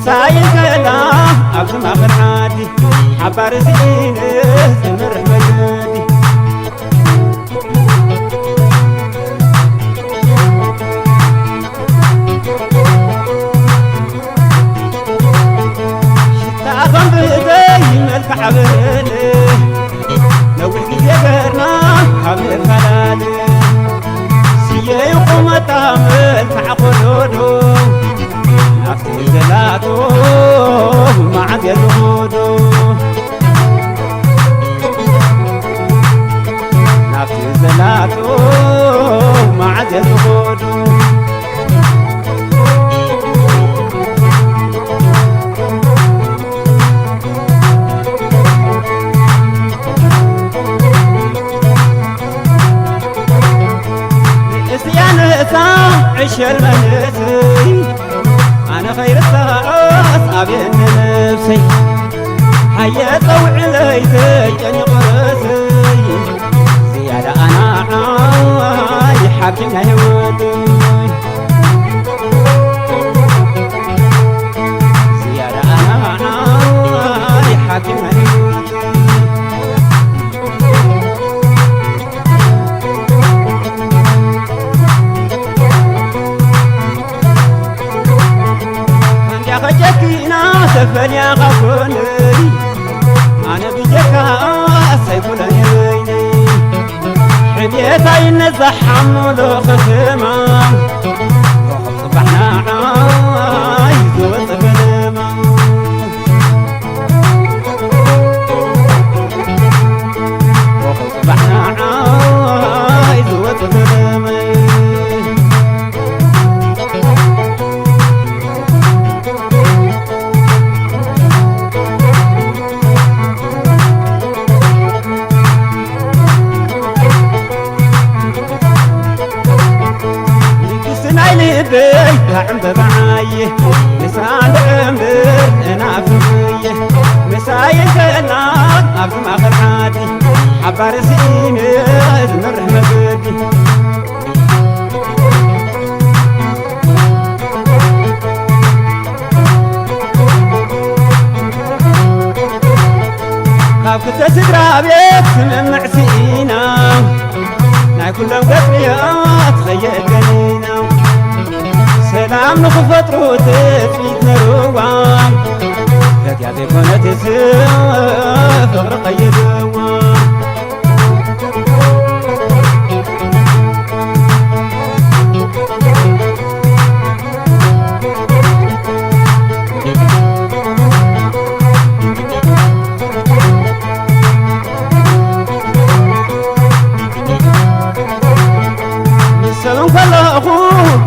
مسايل كلام أبزم آخر عادي حبار زين زمر مجدي شتاقم بدي ملك عبالي لو الجيزة قرنا حبل الخلالي سيئي وقومة ملك عقلودو نفسي زلاتو ما عاد يزودو نفسي زلاتو ما عاد يزودو عيش المنسي أنا خير الساعات أبين نفسي حياة طوع ليتي جاني قرسي زيادة أنا عاي حاكم هيودي زيادة أنا عاي حاكم هيودي سفني غفوني أنا بجكا سيفوني حبيت عين الزحم ولو خصما وخب صبحنا عايز وصفنا وخب صبحنا عايز وصفنا بيت عم بمعايه مساعد عمر انا فيه مسايد النار ابو ما عادي حبار سيني زمر مبدي خافت تسدرا بيت من معسينا ناكلهم قطريات خيتنا سلام نخفطرو تفيت نروان لك يا بيكونة تسف فغر قيدوان السلام كله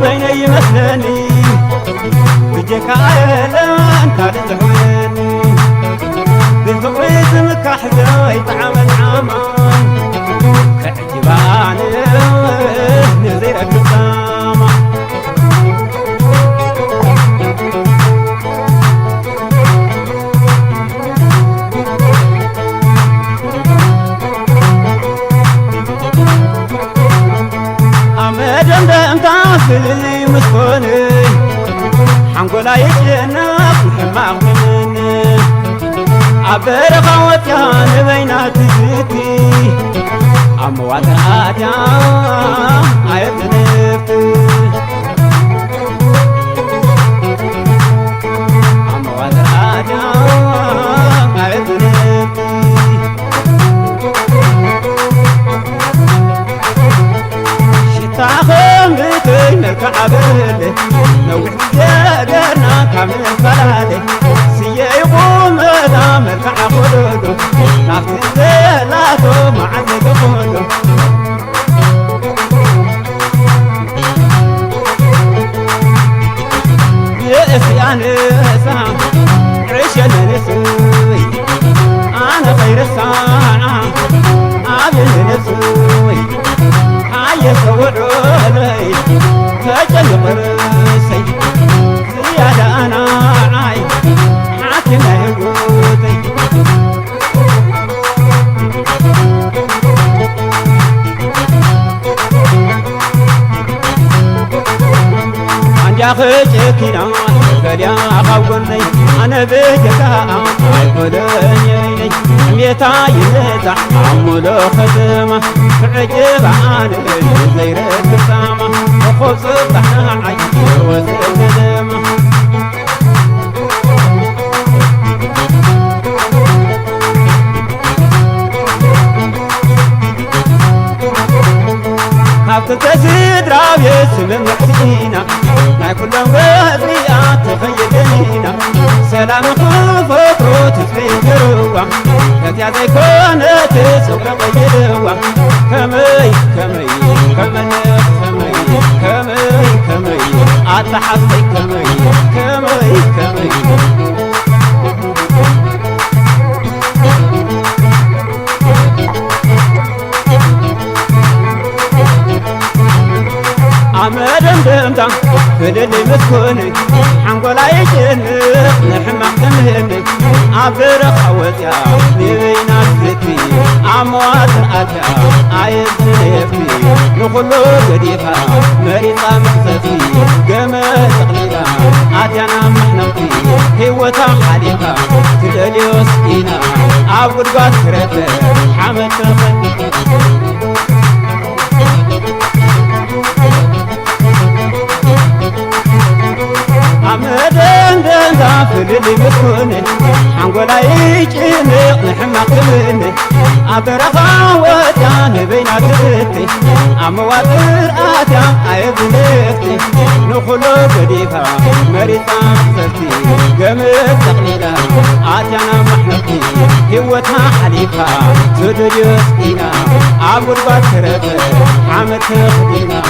بيني مثلني بجيك عيلان كان تحويني بالفقريت مكحذا يتعامل عمان كعجباني نزيرك السامة أمد أنت اللي مسكوني حنقولا يجينا حماغ مني عبر خوات يا بينات زيتي أموات آديا عيد نفتي أموات آديا عيد نفتي شتاخم بيتي نركع بلي نوح جاقرنا كامل الفلالي سيئ يقوم دام الكع خدودو نافتن زيلاتو معزق خدو يأسي أنا سام عيش النسوي أنا خير الساعة عامل النسوي حي صوروني فجل قرسي زيادة أنا عاي حاكم هيقوتي عن جاخي كنا كليا خاوني أنا بجكا أيقولني ميتا يمتا عملو ختمة عجب عن زير السامة وخوف صبحنا عير وسلمة هاكل تزيد رابي سلم حسينا ما كلهم غزيات تخيلينا سلام خفقرو تفكروا يا زي كونت سوق غيروا كمي كمي كمي كمي أتحسي كمي عمدن دمدم فللي مسكوني حنقولا يجنق نحمق تمهني عبر خوتيا نبينا فتي عموات الأتيا عايز نفتي نخلو قديفا مريضا مخزتي قمت تقليلا عاتيانا محنقتي هيوتا حليقا تدلي وسكينا عبد قاد كرتي حمد تخني عمدن دندا فللي مسكوني حنقولا يجنق نحمق تمهني عبرخا وطيا نبينا تفتي عمواتر آتيا عيب نفتي نخلو قديفا مريضا مخزتي قمت تقليلا عاتيانا محنقتي هيوتها حليفا تدري وسكينا عبد باكرتي عمد تخدينا